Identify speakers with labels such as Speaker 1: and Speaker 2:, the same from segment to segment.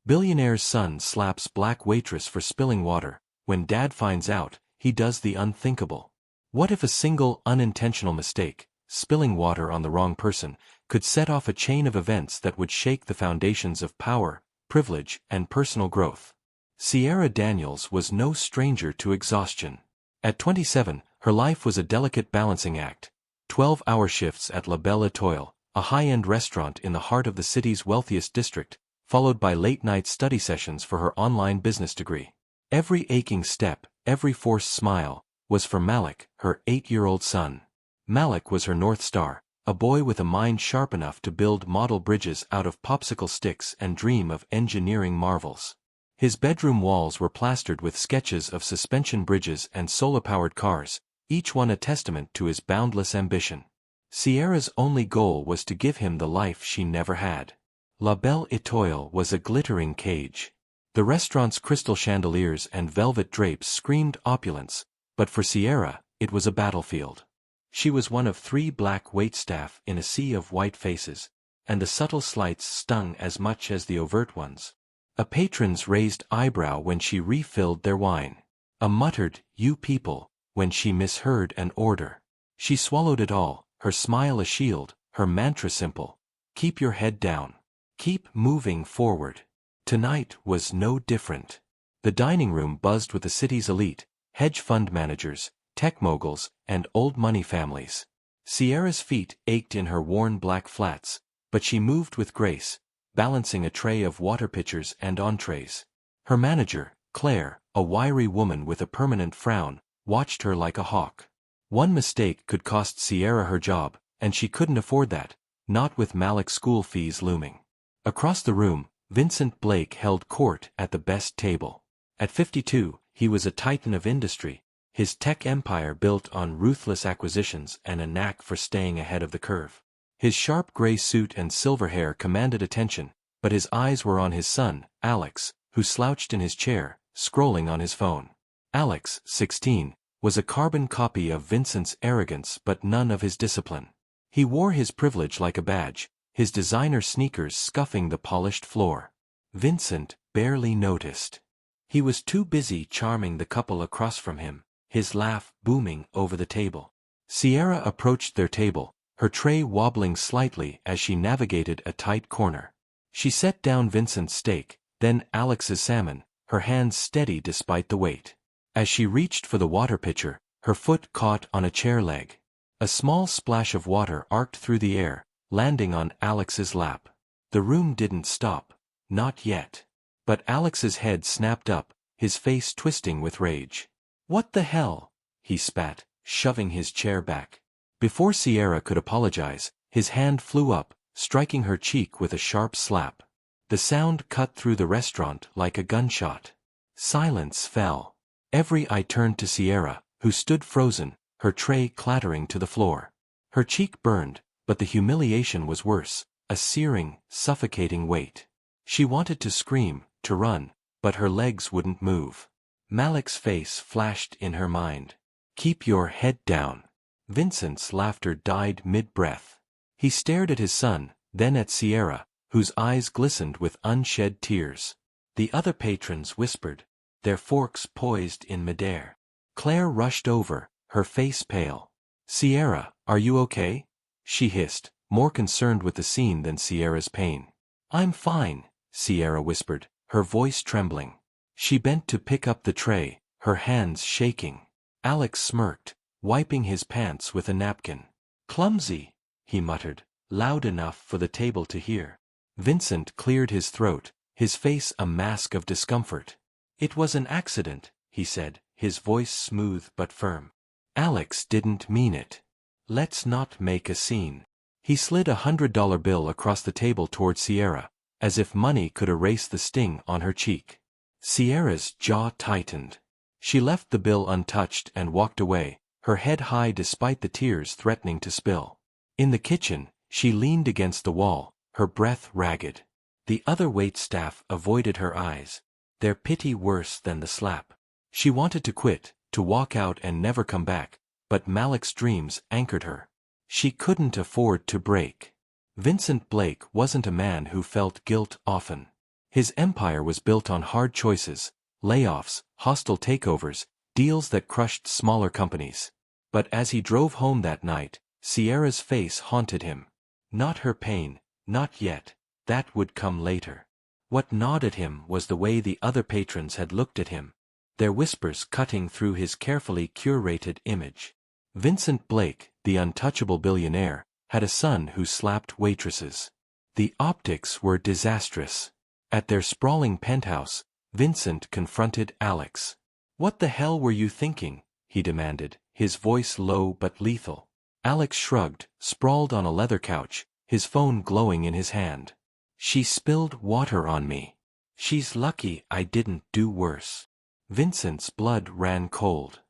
Speaker 1: Billionaire's son slaps black waitress for spilling water. When dad finds out, he does the unthinkable. What if a single unintentional mistake, spilling water on the wrong person, could set off a chain of events that would shake the foundations of power, privilege, and personal growth? Sierra Daniels was no stranger to exhaustion. At 27, her life was a delicate balancing act. 12-hour shifts at La Belle Étoile, a high-end restaurant in the heart of the city's wealthiest district, followed by late-night study sessions for her online business degree. Every aching step, every forced smile, was for Malik, her 8-year-old son. Malik was her North Star, a boy with a mind sharp enough to build model bridges out of popsicle sticks and dream of engineering marvels. His bedroom walls were plastered with sketches of suspension bridges and solar-powered cars, each one a testament to his boundless ambition. Sierra's only goal was to give him the life she never had. La Belle Étoile was a glittering cage. The restaurant's crystal chandeliers and velvet drapes screamed opulence, but for Sierra, it was a battlefield. She was one of 3 black waitstaff in a sea of white faces, and the subtle slights stung as much as the overt ones. A patron's raised eyebrow when she refilled their wine. A muttered, "You people," when she misheard an order. She swallowed it all, her smile a shield, her mantra simple: keep your head down. Keep moving forward. Tonight was no different. The dining room buzzed with the city's elite, hedge fund managers, tech moguls, and old money families. Sierra's feet ached in her worn black flats, but she moved with grace, balancing a tray of water pitchers and entrees. Her manager, Claire, a wiry woman with a permanent frown, watched her like a hawk. One mistake could cost Sierra her job, and she couldn't afford that, not with Malik's school fees looming. Across the room, Vincent Blake held court at the best table. At 52, he was a titan of industry, his tech empire built on ruthless acquisitions and a knack for staying ahead of the curve. His sharp gray suit and silver hair commanded attention, but his eyes were on his son, Alex, who slouched in his chair, scrolling on his phone. Alex, 16, was a carbon copy of Vincent's arrogance but none of his discipline. He wore his privilege like a badge, his designer sneakers scuffing the polished floor. Vincent barely noticed. He was too busy charming the couple across from him, his laugh booming over the table. Sierra approached their table, her tray wobbling slightly as she navigated a tight corner. She set down Vincent's steak, then Alex's salmon, her hands steady despite the weight. As she reached for the water pitcher, her foot caught on a chair leg. A small splash of water arced through the air, landing on Alex's lap. The room didn't stop. Not yet. But Alex's head snapped up, his face twisting with rage. "What the hell?" he spat, shoving his chair back. Before Sierra could apologize, his hand flew up, striking her cheek with a sharp slap. The sound cut through the restaurant like a gunshot. Silence fell. Every eye turned to Sierra, who stood frozen, her tray clattering to the floor. Her cheek burned, but the humiliation was worse, a searing, suffocating weight. She wanted to scream, to run, but her legs wouldn't move. Malik's face flashed in her mind. "Keep your head down." Vincent's laughter died mid-breath. He stared at his son, then at Sierra, whose eyes glistened with unshed tears. The other patrons whispered, their forks poised in midair. Claire rushed over, her face pale. "Sierra, are you okay?" she hissed, more concerned with the scene than Sierra's pain. "I'm fine," Sierra whispered, her voice trembling. She bent to pick up the tray, her hands shaking. Alex smirked, wiping his pants with a napkin. "Clumsy," he muttered, loud enough for the table to hear. Vincent cleared his throat, his face a mask of discomfort. "It was an accident," he said, his voice smooth but firm. "Alex didn't mean it. Let's not make a scene." He slid $100 bill across the table toward Sierra, as if money could erase the sting on her cheek. Sierra's jaw tightened. She left the bill untouched and walked away, her head high despite the tears threatening to spill. In the kitchen, she leaned against the wall, her breath ragged. The other waitstaff avoided her eyes, their pity worse than the slap. She wanted to quit, to walk out and never come back, but Malik's dreams anchored her. She couldn't afford to break. Vincent Blake wasn't a man who felt guilt often. His empire was built on hard choices, layoffs, hostile takeovers, deals that crushed smaller companies. But as he drove home that night, Sierra's face haunted him. Not her pain, not yet, that would come later. What gnawed at him was the way the other patrons had looked at him, their whispers cutting through his carefully curated image. Vincent Blake, the untouchable billionaire, had a son who slapped waitresses. The optics were disastrous. At their sprawling penthouse, Vincent confronted Alex. "What the hell were you thinking?" he demanded, his voice low but lethal. Alex shrugged, sprawled on a leather couch, his phone glowing in his hand. "She spilled water on me. She's lucky I didn't do worse." Vincent's blood ran cold.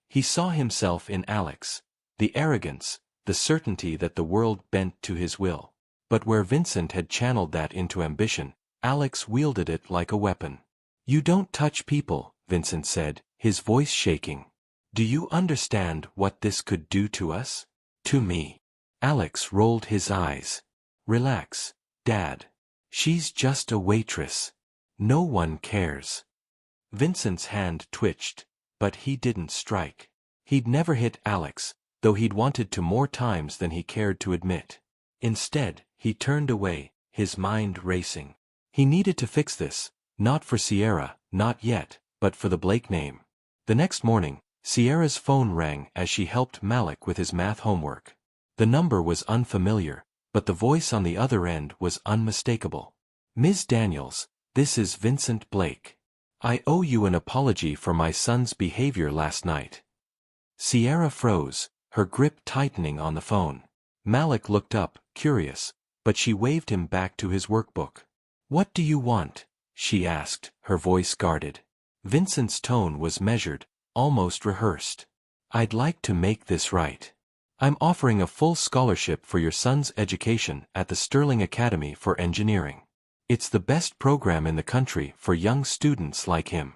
Speaker 1: He saw himself in Alex, the arrogance, the certainty that the world bent to his will. But where Vincent had channeled that into ambition, Alex wielded it like a weapon. "You don't touch people," Vincent said, his voice shaking. "Do you understand what this could do to us? To me?" Alex rolled his eyes. "Relax, Dad. She's just a waitress. No one cares." Vincent's hand twitched, but he didn't strike. He'd never hit Alex, though he'd wanted to more times than he cared to admit. Instead, he turned away, his mind racing. He needed to fix this, not for Sierra, not yet, but for the Blake name. The next morning, Sierra's phone rang as she helped Malik with his math homework. The number was unfamiliar, but the voice on the other end was unmistakable. "Ms. Daniels, this is Vincent Blake. I owe you an apology for my son's behavior last night." Sierra froze, her grip tightening on the phone. Malik looked up, curious, but she waved him back to his workbook. "What do you want?" she asked, her voice guarded. Vincent's tone was measured, almost rehearsed. "I'd like to make this right. I'm offering a full scholarship for your son's education at the Sterling Academy for Engineering. It's the best program in the country for young students like him."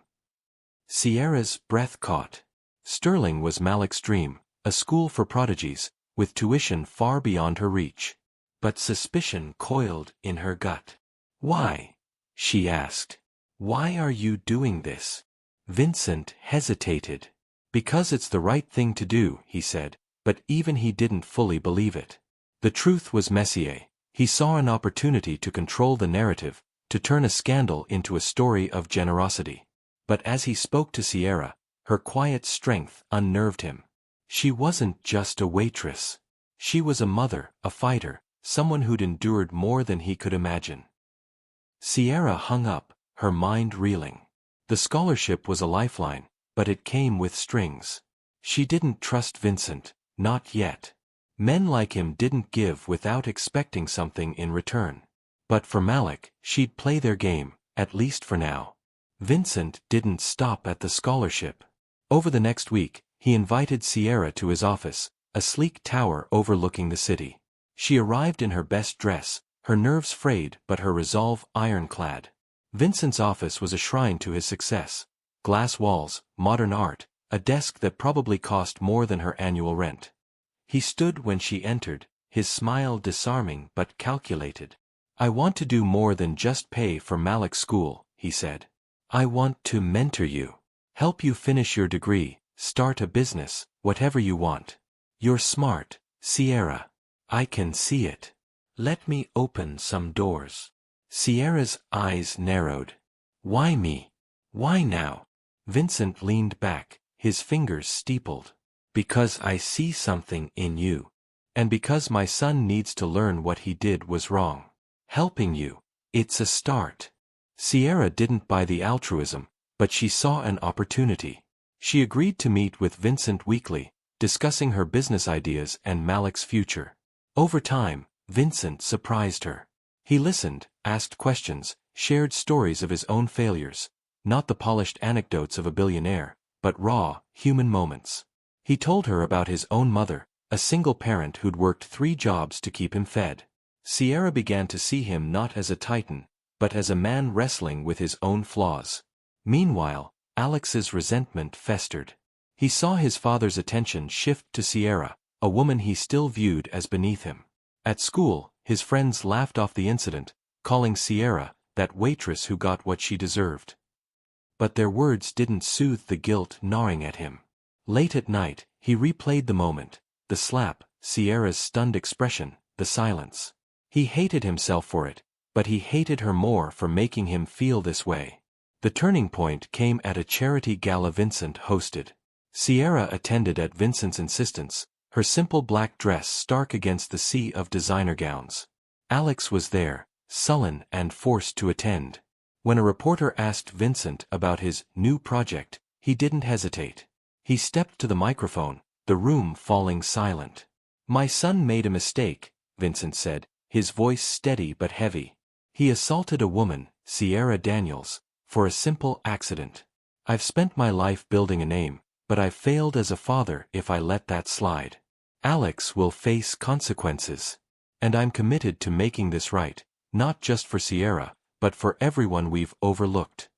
Speaker 1: Sierra's breath caught. Sterling was Malik's dream, a school for prodigies, with tuition far beyond her reach. But suspicion coiled in her gut. "Why?" she asked. "Why are you doing this?" Vincent hesitated. "Because it's the right thing to do," he said, but even he didn't fully believe it. The truth was Messier. He saw an opportunity to control the narrative, to turn a scandal into a story of generosity. But as he spoke to Sierra, her quiet strength unnerved him. She wasn't just a waitress. She was a mother, a fighter, someone who'd endured more than he could imagine. Sierra hung up, her mind reeling. The scholarship was a lifeline, but it came with strings. She didn't trust Vincent, not yet. Men like him didn't give without expecting something in return. But for Malik, she'd play their game, at least for now. Vincent didn't stop at the scholarship. Over the next week, he invited Sierra to his office, a sleek tower overlooking the city. She arrived in her best dress, her nerves frayed but her resolve ironclad. Vincent's office was a shrine to his success. Glass walls, modern art, a desk that probably cost more than her annual rent. He stood when she entered, his smile disarming but calculated. "I want to do more than just pay for Malik's school," he said. "I want to mentor you. Help you finish your degree, start a business, whatever you want. You're smart, Sierra. I can see it. Let me open some doors." Sierra's eyes narrowed. "Why me? Why now?" Vincent leaned back, his fingers steepled. "Because I see something in you. And because my son needs to learn what he did was wrong. Helping you, it's a start." Sierra didn't buy the altruism, but she saw an opportunity. She agreed to meet with Vincent weekly, discussing her business ideas and Malik's future. Over time, Vincent surprised her. He listened, asked questions, shared stories of his own failures, not the polished anecdotes of a billionaire, but raw, human moments. He told her about his own mother, a single parent who'd worked 3 jobs to keep him fed. Sierra began to see him not as a titan, but as a man wrestling with his own flaws. Meanwhile, Alex's resentment festered. He saw his father's attention shift to Sierra, a woman he still viewed as beneath him. At school, his friends laughed off the incident, calling Sierra that waitress who got what she deserved. But their words didn't soothe the guilt gnawing at him. Late at night, he replayed the moment, the slap, Sierra's stunned expression, the silence. He hated himself for it, but he hated her more for making him feel this way. The turning point came at a charity gala Vincent hosted. Sierra attended at Vincent's insistence, her simple black dress stark against the sea of designer gowns. Alex was there, sullen and forced to attend. When a reporter asked Vincent about his new project, he didn't hesitate. He stepped to the microphone, the room falling silent. "My son made a mistake," Vincent said, his voice steady but heavy. "He assaulted a woman, Sierra Daniels, for a simple accident. I've spent my life building a name, but I've failed as a father if I let that slide. Alex will face consequences. And I'm committed to making this right, not just for Sierra, but for everyone we've overlooked."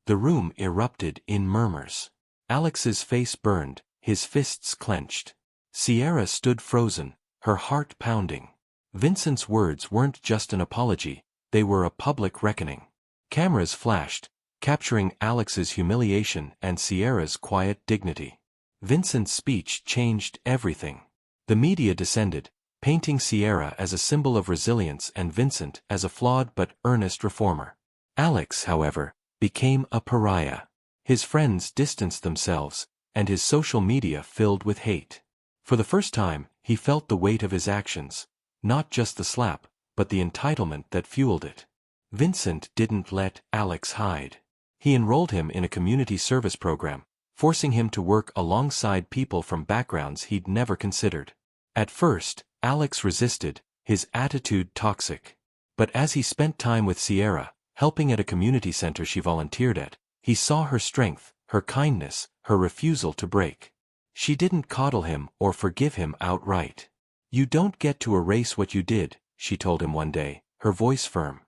Speaker 1: The room erupted in murmurs. Alex's face burned, his fists clenched. Sierra stood frozen, her heart pounding. Vincent's words weren't just an apology, they were a public reckoning. Cameras flashed, capturing Alex's humiliation and Sierra's quiet dignity. Vincent's speech changed everything. The media descended, painting Sierra as a symbol of resilience and Vincent as a flawed but earnest reformer. Alex, however, became a pariah. His friends distanced themselves, and his social media filled with hate. For the first time, he felt the weight of his actions, not just the slap, but the entitlement that fueled it. Vincent didn't let Alex hide. He enrolled him in a community service program, forcing him to work alongside people from backgrounds he'd never considered. At first, Alex resisted, his attitude toxic. But as he spent time with Sierra, helping at a community center she volunteered at, he saw her strength, her kindness, her refusal to break. She didn't coddle him or forgive him outright. "You don't get to erase what you did," she told him one day, her voice firm.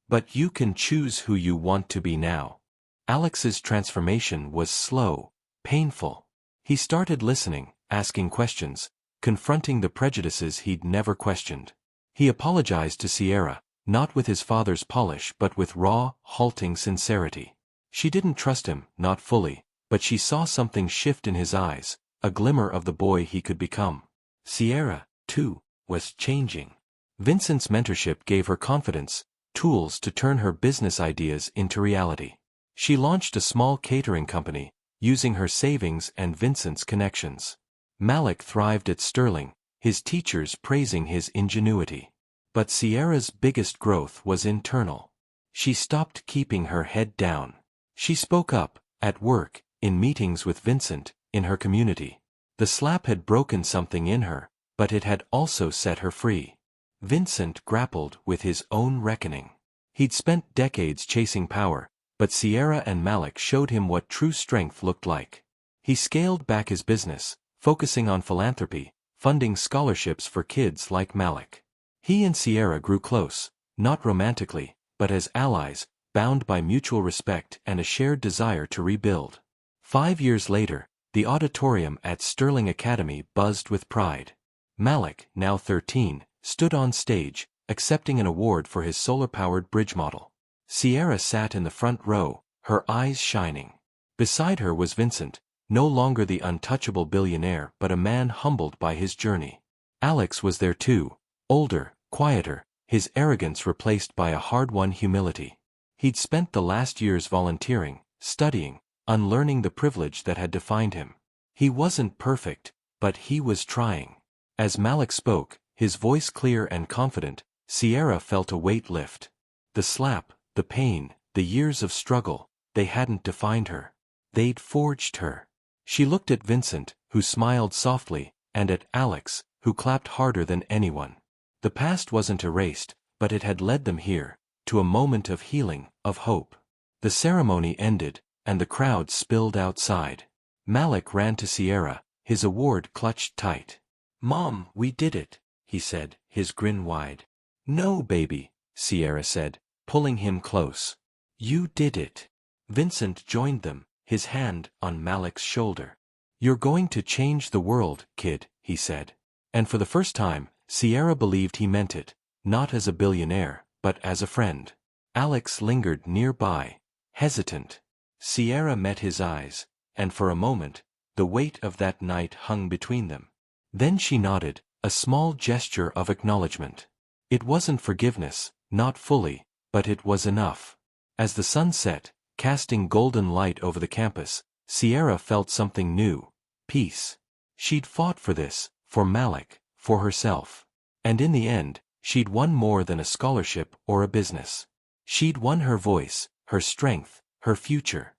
Speaker 1: "But you can choose who you want to be now." Alex's transformation was slow, painful. He started listening, asking questions, confronting the prejudices he'd never questioned. He apologized to Sierra, not with his father's polish but with raw, halting sincerity. She didn't trust him, not fully, but she saw something shift in his eyes, a glimmer of the boy he could become. Sierra, too, was changing. Vincent's mentorship gave her confidence, tools to turn her business ideas into reality. She launched a small catering company, using her savings and Vincent's connections. Malik thrived at Sterling, his teachers praising his ingenuity. But Sierra's biggest growth was internal. She stopped keeping her head down. She spoke up, at work, in meetings with Vincent, in her community. The slap had broken something in her, but it had also set her free. Vincent grappled with his own reckoning. He'd spent decades chasing power, but Sierra and Malik showed him what true strength looked like. He scaled back his business, focusing on philanthropy, funding scholarships for kids like Malik. He and Sierra grew close, not romantically, but as allies, bound by mutual respect and a shared desire to rebuild. 5 years later, the auditorium at Sterling Academy buzzed with pride. Malik, now 13, stood on stage, accepting an award for his solar-powered bridge model. Sierra sat in the front row, her eyes shining. Beside her was Vincent, no longer the untouchable billionaire but a man humbled by his journey. Alex was there too, older, quieter, his arrogance replaced by a hard-won humility. He'd spent the last years volunteering, studying, unlearning the privilege that had defined him. He wasn't perfect, but he was trying. As Malik spoke, his voice clear and confident, Sierra felt a weight lift. The slap, the pain, the years of struggle, they hadn't defined her. They'd forged her. She looked at Vincent, who smiled softly, and at Alex, who clapped harder than anyone. The past wasn't erased, but it had led them here, to a moment of healing, of hope. The ceremony ended, and the crowd spilled outside. Malik ran to Sierra, his award clutched tight. "Mom, we did it," he said, his grin wide. "No, baby," Sierra said, pulling him close. "You did it." Vincent joined them, his hand on Malik's shoulder. "You're going to change the world, kid," he said. And for the first time, Sierra believed he meant it, not as a billionaire, but as a friend. Alex lingered nearby, hesitant. Sierra met his eyes, and for a moment, the weight of that night hung between them. Then she nodded, a small gesture of acknowledgement. It wasn't forgiveness, not fully, but it was enough. As the sun set, casting golden light over the campus, Sierra felt something new: peace. She'd fought for this, for Malik, for herself. And in the end, she'd won more than a scholarship or a business. She'd won her voice, her strength, her future.